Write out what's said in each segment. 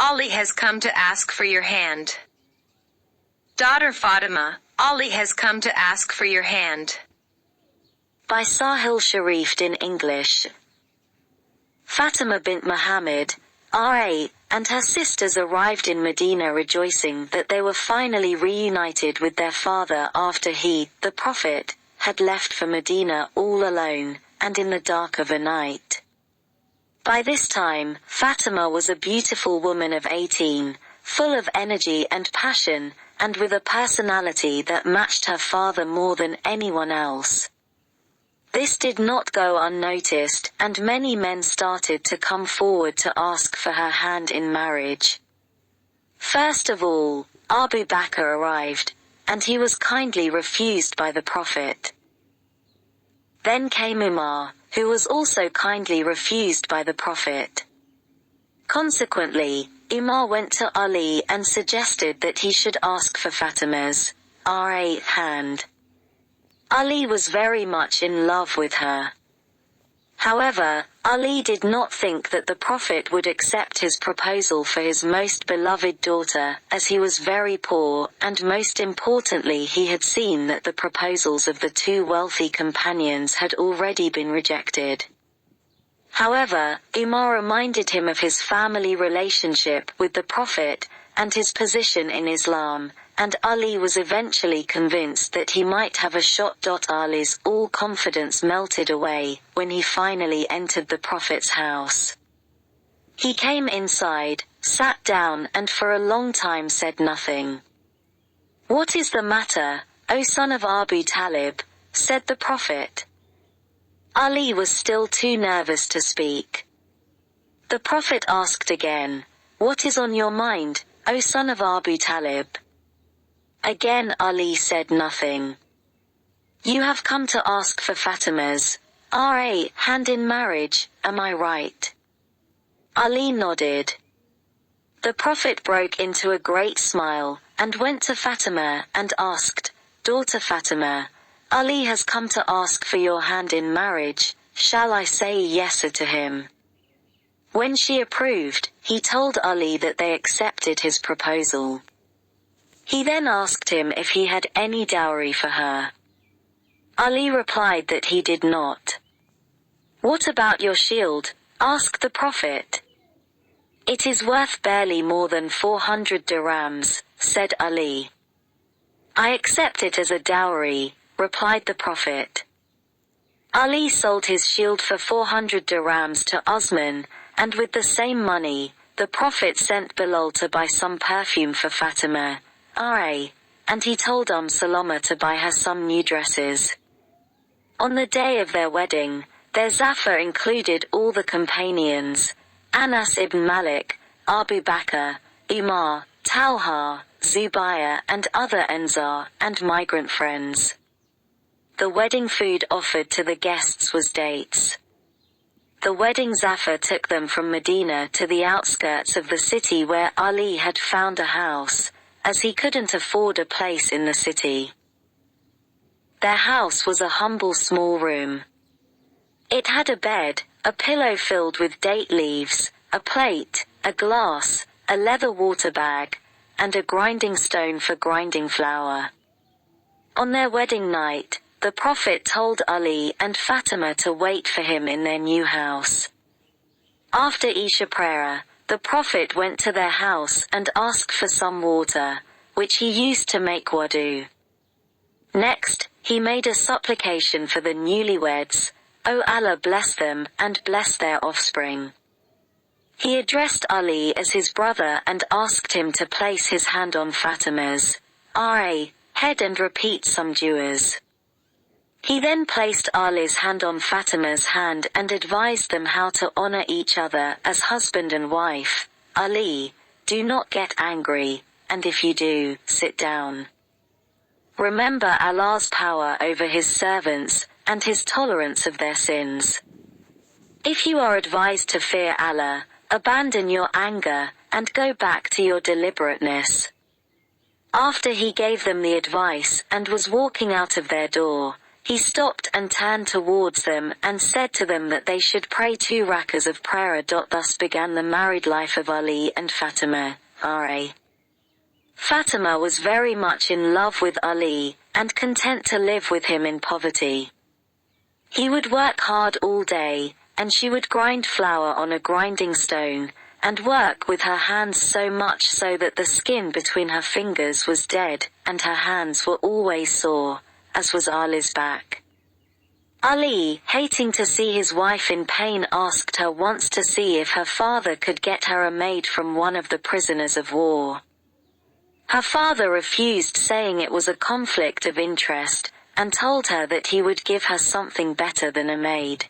Ali has come to ask for your hand. Daughter Fatima, Ali has come to ask for your hand. By Sahil Sharif in English. Fatima bint Muhammad, R.A., and her sisters arrived in Medina rejoicing that they were finally reunited with their father after he, the Prophet, had left for Medina all alone, and in the dark of a night. By this time, Fatima was a beautiful woman of 18, full of energy and passion, and with a personality that matched her father more than anyone else. This did not go unnoticed, and many men started to come forward to ask for her hand in marriage. First of all, Abu Bakr arrived, and he was kindly refused by the Prophet. Then came Umar, who was also kindly refused by the Prophet. Consequently, Umar went to Ali and suggested that he should ask for Fatima's R.A. hand. Ali was very much in love with her. However, Ali did not think that the Prophet would accept his proposal for his most beloved daughter, as he was very poor, and most importantly he had seen that the proposals of the two wealthy companions had already been rejected. However, Umar reminded him of his family relationship with the Prophet, and his position in Islam, and Ali was eventually convinced that he might have a shot. Ali's all confidence melted away when he finally entered the Prophet's house. He came inside, sat down and for a long time said nothing. "What is the matter, O son of Abu Talib?" said the Prophet. Ali was still too nervous to speak. The Prophet asked again, "What is on your mind, O son of Abu Talib?" Again Ali said nothing. "You have come to ask for Fatima's R.A. hand in marriage, am I right?" Ali nodded. The Prophet broke into a great smile, and went to Fatima and asked, "Daughter Fatima, Ali has come to ask for your hand in marriage, shall I say yes to him?" When she approved, he told Ali that they accepted his proposal. He then asked him if he had any dowry for her. Ali replied that he did not. "What about your shield?" asked the Prophet. "It is worth barely more than 400 dirhams, said Ali. "I accept it as a dowry," replied the Prophet. Ali sold his shield for 400 dirhams to Osman, and with the same money, the Prophet sent Bilal to buy some perfume for Fatima, R.A., and he told Salama to buy her some new dresses. On the day of their wedding, their zafar included all the companions, Anas ibn Malik, Abu Bakr, Umar, Talha, Zubayr and other Ansar and migrant friends. The wedding food offered to the guests was dates. The wedding zafar took them from Medina to the outskirts of the city where Ali had found a house, as he couldn't afford a place in the city. Their house was a humble small room. It had a bed, a pillow filled with date leaves, a plate, a glass, a leather water bag, and a grinding stone for grinding flour. On their wedding night, the Prophet told Ali and Fatima to wait for him in their new house. After Isha prayer, the Prophet went to their house and asked for some water, which he used to make wudu. Next, he made a supplication for the newlyweds, "O Allah bless them and bless their offspring." He addressed Ali as his brother and asked him to place his hand on Fatima's R.A. head and repeat some du'as. He then placed Ali's hand on Fatima's hand and advised them how to honor each other as husband and wife. "Ali, do not get angry, and if you do, sit down. Remember Allah's power over his servants, and his tolerance of their sins. If you are advised to fear Allah, abandon your anger, and go back to your deliberateness." After he gave them the advice and was walking out of their door, He stopped and turned towards them and said to them that they should pray 2 rakas of prayer. Thus began the married life of Ali and Fatima. Fatima was very much in love with Ali, and content to live with him in poverty. He would work hard all day, and she would grind flour on a grinding stone, and work with her hands so much so that the skin between her fingers was dead, and her hands were always sore, as was Ali's back. Ali, hating to see his wife in pain, asked her once to see if her father could get her a maid from one of the prisoners of war. Her father refused, saying it was a conflict of interest, and told her that he would give her something better than a maid.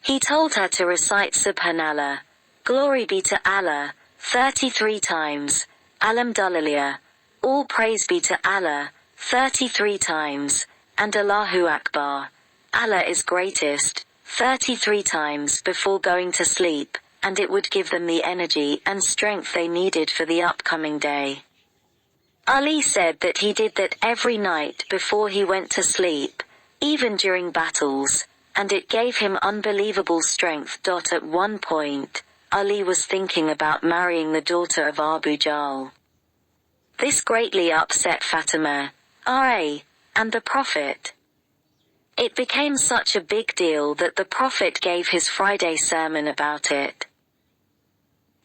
He told her to recite Subhanallah, Glory be to Allah, 33 times, Alhamdulillah, all praise be to Allah, 33 times, and Allahu Akbar, Allah is greatest, 33 times before going to sleep, and it would give them the energy and strength they needed for the upcoming day. Ali said that he did that every night before he went to sleep, even during battles, and it gave him unbelievable strength. At one point, Ali was thinking about marrying the daughter of Abu Jahl. This greatly upset Fatima, and the Prophet. It became such a big deal that the Prophet gave his Friday sermon about it.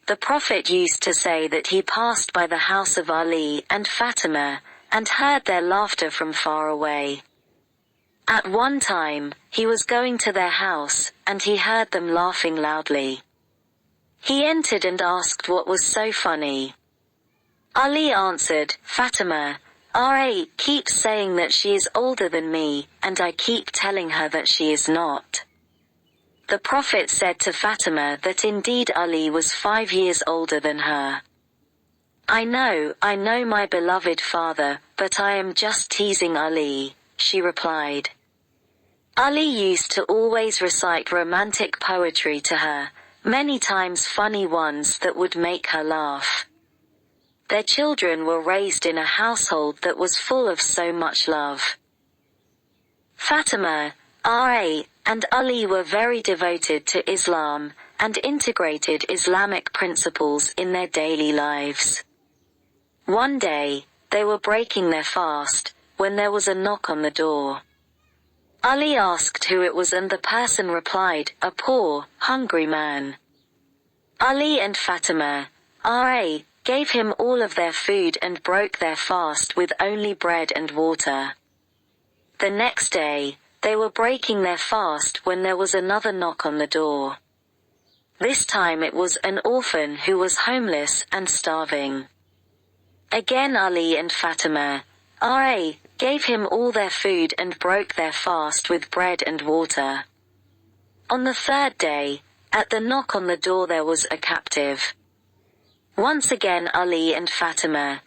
The Prophet used to say that he passed by the house of Ali and Fatima, and heard their laughter from far away. At one time, he was going to their house, and he heard them laughing loudly. He entered and asked what was so funny. Ali answered, Fatima, keeps saying that she is older than me, and I keep telling her that she is not. The Prophet said to Fatima that indeed Ali was 5 years older than her. I know, my beloved father, but I am just teasing Ali, she replied. Ali used to always recite romantic poetry to her, many times funny ones that would make her laugh. Their children were raised in a household that was full of so much love. Fatima, and Ali were very devoted to Islam, and integrated Islamic principles in their daily lives. One day, they were breaking their fast, when there was a knock on the door. Ali asked who it was, and the person replied, a poor, hungry man. Ali and Fatima, gave him all of their food and broke their fast with only bread and water. The next day, they were breaking their fast when there was another knock on the door. This time it was an orphan who was homeless and starving. Again Ali and Fatima, gave him all their food and broke their fast with bread and water. On the third day, at the knock on the door there was a captive. Once again Ali and Fatima,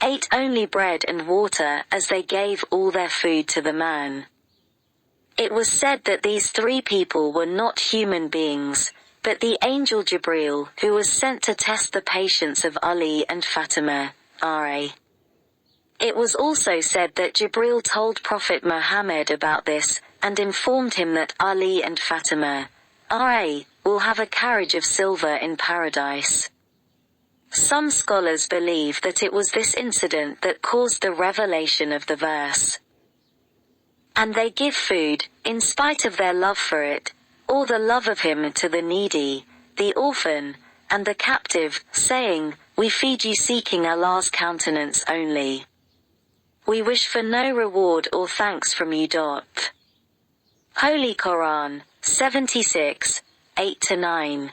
ate only bread and water as they gave all their food to the man. It was said that these 3 people were not human beings, but the angel Jibril, who was sent to test the patience of Ali and Fatima, It was also said that Jibril told Prophet Muhammad about this, and informed him that Ali and Fatima, will have a carriage of silver in paradise. Some scholars believe that it was this incident that caused the revelation of the verse. And they give food, in spite of their love for it, or the love of him, to the needy, the orphan, and the captive, saying, we feed you seeking Allah's countenance only. We wish for no reward or thanks from you. Holy Quran, 76, 8-9.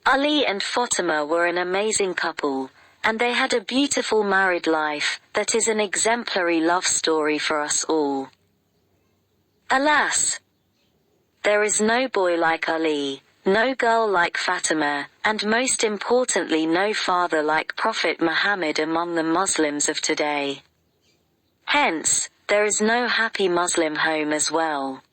Ali and Fatima were an amazing couple, and they had a beautiful married life that is an exemplary love story for us all. Alas! There is no boy like Ali, no girl like Fatima, and most importantly no father like Prophet Muhammad among the Muslims of today. Hence, there is no happy Muslim home as well.